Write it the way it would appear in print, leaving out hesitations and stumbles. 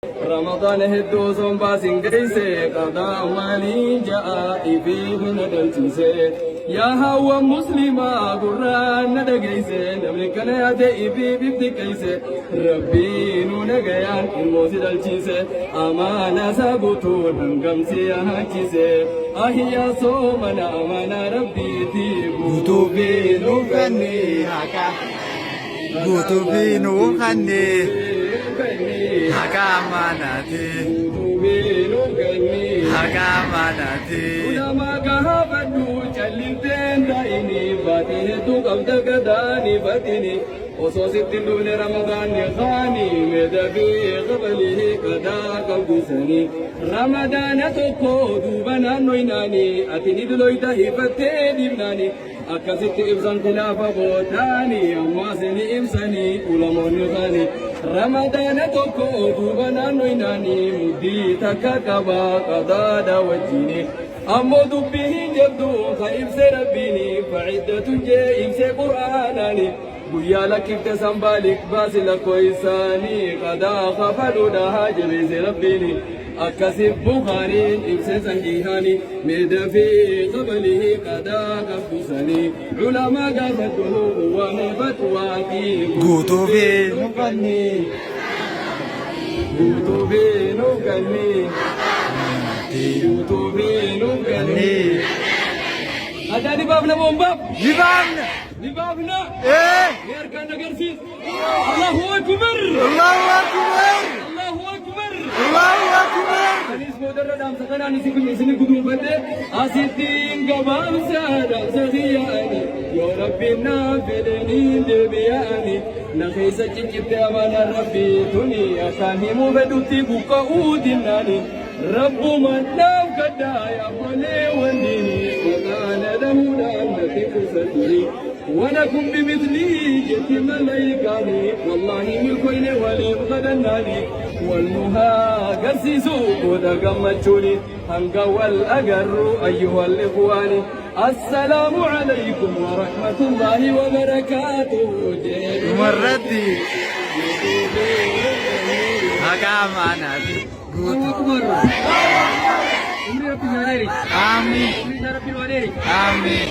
رمضان هدو صنبا سنجيسي قضاء مالي جاء فيه ندلتيسي يا هوا مسلمة قرآن ندقيسي نملكنا يدئي في ببدكيسي ربي نونقيان الموسي دلتيسي أمانا سابتون هنقمسي هاكيسي أهيا صومنا أمانا ربي تيبوتو بينو فني هكا بوتو بينو خني Hakamanati Hakamanati Ulama kahabadu chalintenda ini batini tu kabda kadani batini Oso sittin dule Ramadan ni khani medafi qabalihi kada kabdisani Ramadan toko dubana noinani atini duloita hifatte dibnani Akkasitti ibsan khilaafa bootani ammasini ibsani ulamoonni khani Ramadan toko dubana noinani muddi takka qaba qadaada wajjini ammo dubbihin jabdu ka ibse rabbini fa'iddatun je ibse qur'aanani guyyaa lakkifte sanbaalik baasi lakkoysaanii qadaa kafaluudha jabeese rabbiini akkasif bukhaariin ibse sanjihaani meedafii qabalii qadaa qabdusanii culamaa gaafadhu waame fatwaatii Guutuufii nuqanni guutuufii nuqanni guutuufii nuqanni Ada dibaafna boombaaf Dibaafna dibaafna Yarkan agarsiis Allahu Akbar Allahu Akbar Allahu Akbar Allahu Akbar Anis modarra dhaamsa kanaan isin guduunfadhe asittiin gabaabsaadha sakhiyyaani yoo rabbiin naaf fedhanii deebi'aani na keessa ciccibte amana rabbii tuni akkaan himuu fedhutti buqqa'uu dinnaani rabbuma naaf kadhaa yaabolee wandiini وقال له لأنك فرصتي ولكم بمثلي جت ملايكاني والله ملكين ولي غدناني والمها قسيسو ودقمتشوني هنقا والأقر أيها الإخوان السلام عليكم ورحمة الله وبركاته مرتي Hakamanati الله أكبر أمري ربي الواليري Amin أمري ربي الواليري Amin